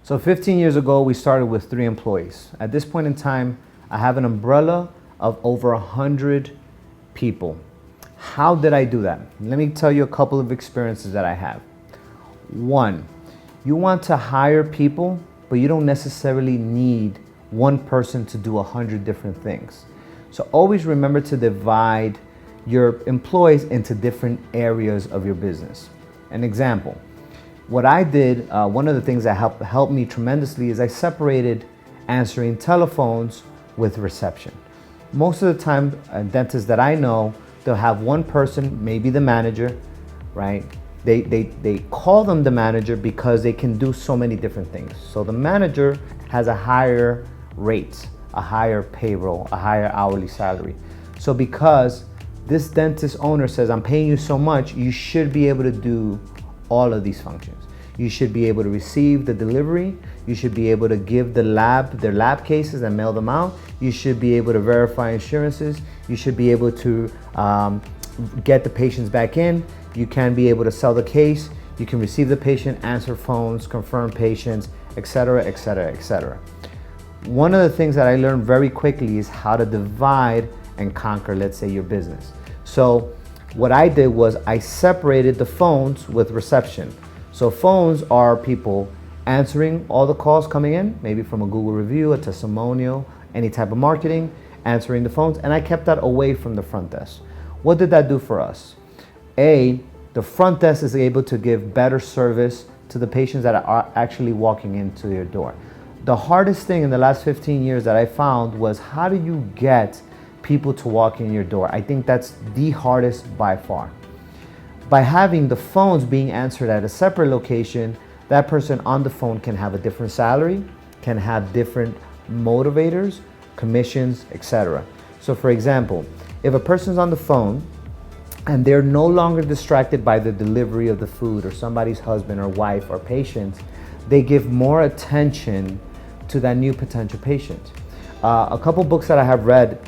So 15 years ago, we started with 3 employees. At this point in time, I have an umbrella of over 100 people. How did I do that? Let me tell you a couple of experiences that I have. One, you want to hire people, but you don't necessarily need one person to do 100 different things. So always remember to divide your employees into different areas of your business. An example, what I did, one of the things that helped me tremendously is I separated answering telephones with reception. Most of the time, dentists that I know, they'll have one person, maybe the manager, right? They call them the manager because they can do so many different things. So the manager has a higher rate, a higher payroll, a higher hourly salary. So because this dentist owner says, I'm paying you so much, you should be able to do all of these functions. You should be able to receive the delivery. You should be able to give their lab cases and mail them out. You should be able to verify insurances. You should be able to get the patients back in. You can be able to sell the case. You can receive the patient, answer phones, confirm patients, etc., etc., etc. One of the things that I learned very quickly is how to divide and conquer, let's say, your business. So what I did was I separated the phones with reception. So phones are people answering all the calls coming in, maybe from a Google review, a testimonial, any type of marketing, answering the phones, and I kept that away from the front desk. What did that do for us? A, the front desk is able to give better service to the patients that are actually walking into your door. The hardest thing in the last 15 years that I found was how do you get people to walk in your door? I think that's the hardest by far. By having the phones being answered at a separate location, that person on the phone can have a different salary, can have different motivators, commissions, etc. So for example, if a person's on the phone and they're no longer distracted by the delivery of the food or somebody's husband or wife or patient, they give more attention to that new potential patient. A couple books that I have read,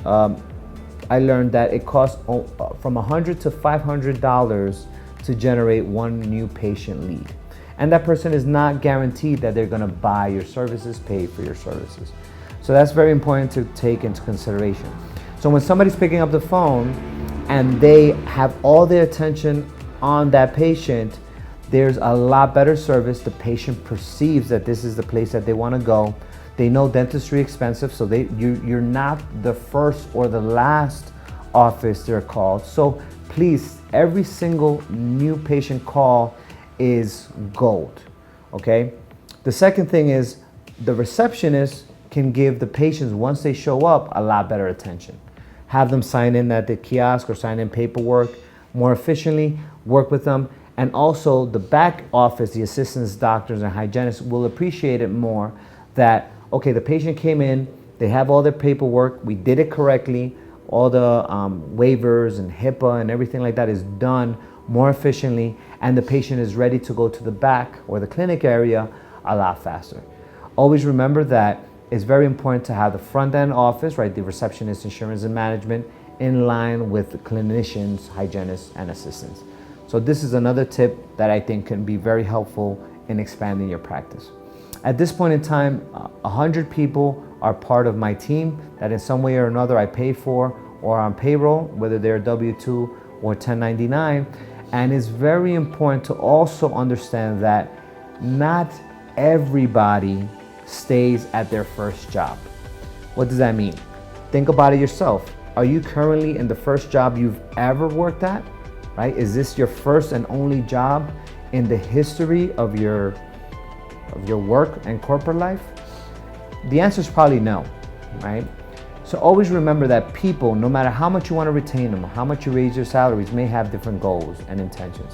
I learned that it costs from $100 to $500 to generate one new patient lead. And that person is not guaranteed that they're gonna buy your services, pay for your services. So that's very important to take into consideration. So when somebody's picking up the phone and they have all their attention on that patient, there's a lot better service. The patient perceives that this is the place that they wanna go. They know dentistry expensive, so you're not the first or the last office they're called. So please, every single new patient call is gold, okay? The second thing is the receptionist can give the patients, once they show up, a lot better attention. Have them sign in at the kiosk or sign in paperwork more efficiently, work with them, and also the back office, the assistants, doctors, and hygienists will appreciate it more that, okay, the patient came in, they have all their paperwork, we did it correctly, all the waivers and HIPAA and everything like that is done more efficiently, and the patient is ready to go to the back or the clinic area a lot faster. Always remember that it's very important to have the front end office, right, the receptionist, insurance, and management in line with the clinicians, hygienists, and assistants. So this is another tip that I think can be very helpful in expanding your practice. At this point in time, 100 people are part of my team that in some way or another I pay for or on payroll, whether they're W-2 or 1099. And it's very important to also understand that not everybody stays at their first job. What does that mean? Think about it yourself. Are you currently in the first job you've ever worked at? Right? Is this your first and only job in the history of your work and corporate life? The answer is probably no, right? So always remember that people, no matter how much you want to retain them, how much you raise their salaries, may have different goals and intentions.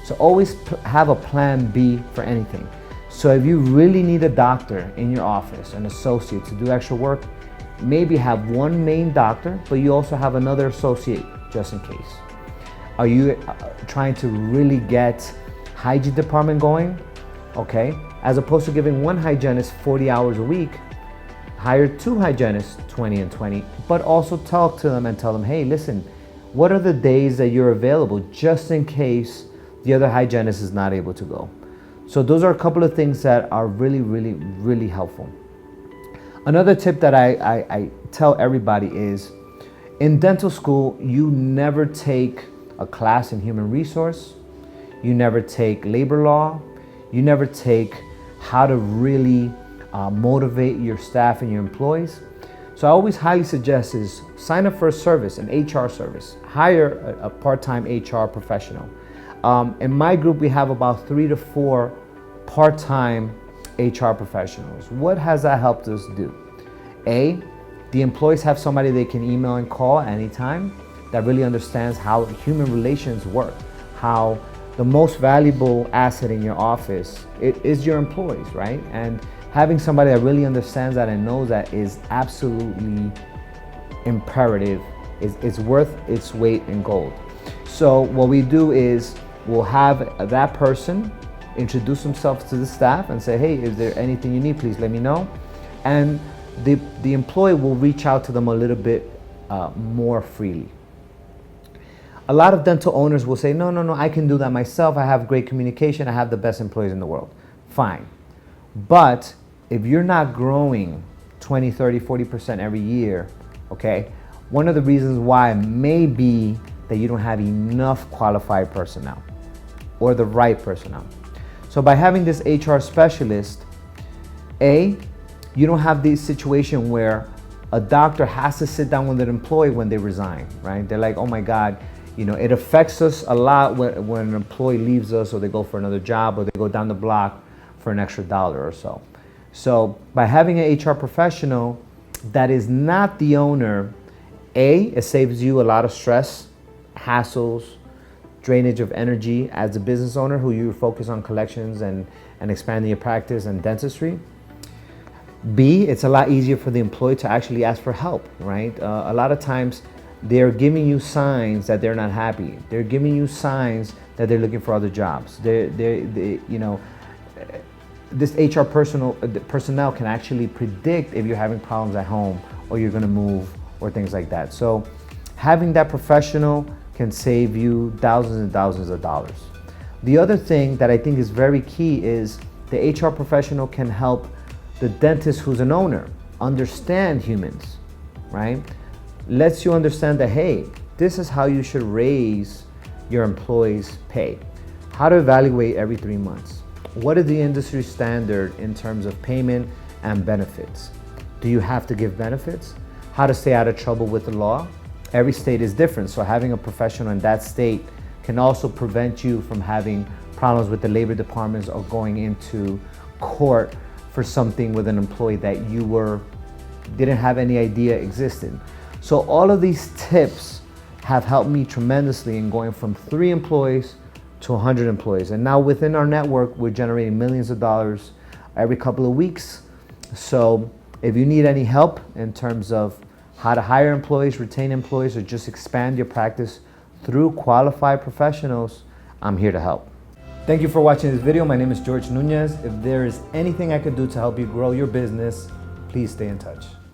So always have a plan B for anything. So if you really need a doctor in your office, an associate to do extra work, maybe have one main doctor, but you also have another associate just in case. Are you trying to really get hygiene department going? Okay, as opposed to giving one hygienist 40 hours a week, hire 2 hygienists, 20 and 20, but also talk to them and tell them, hey, listen, what are the days that you're available just in case the other hygienist is not able to go? So those are a couple of things that are really, really, really helpful. Another tip that I tell everybody is, in dental school, you never take a class in human resource, you never take labor law, you never take how to really motivate your staff and your employees. So I always highly suggest is sign up for a service, an HR service. Hire a part-time HR professional. In my group, we have about 3 to 4 part-time HR professionals. What has that helped us do? A, the employees have somebody they can email and call anytime that really understands how human relations work, how the most valuable asset in your office is your employees, right? And having somebody that really understands that and knows that is absolutely imperative. It's worth its weight in gold. So what we do is we'll have that person introduce themselves to the staff and say, hey, is there anything you need? Please let me know. And the employee will reach out to them a little bit more freely. A lot of dental owners will say, no, I can do that myself. I have great communication. I have the best employees in the world. Fine. But if you're not growing 20, 30, 40% every year, okay, one of the reasons why may be that you don't have enough qualified personnel or the right personnel. So by having this HR specialist, A, you don't have this situation where a doctor has to sit down with an employee when they resign, right? They're like, oh my God, it affects us a lot when an employee leaves us or they go for another job or they go down the block for an extra $1 or so. So by having an HR professional that is not the owner, A, it saves you a lot of stress, hassles, drainage of energy as a business owner who you focus on collections and expanding your practice and dentistry. B, it's a lot easier for the employee to actually ask for help, right? A lot of times they're giving you signs that they're not happy. They're giving you signs that they're looking for other jobs. This HR personnel can actually predict if you're having problems at home or you're gonna move or things like that. So having that professional can save you thousands and thousands of dollars. The other thing that I think is very key is the HR professional can help the dentist who's an owner understand humans, right? Lets you understand that, hey, this is how you should raise your employees' pay. How to evaluate every 3 months. What is the industry standard in terms of payment and benefits? Do you have to give benefits? How to stay out of trouble with the law? Every state is different, so having a professional in that state can also prevent you from having problems with the labor departments or going into court for something with an employee that you didn't have any idea existed. So all of these tips have helped me tremendously in going from 3 employees to 100 employees. And now within our network, we're generating millions of dollars every couple of weeks. So if you need any help in terms of how to hire employees, retain employees, or just expand your practice through qualified professionals, I'm here to help. Thank you for watching this video. My name is George Nunez. If there is anything I could do to help you grow your business, please stay in touch.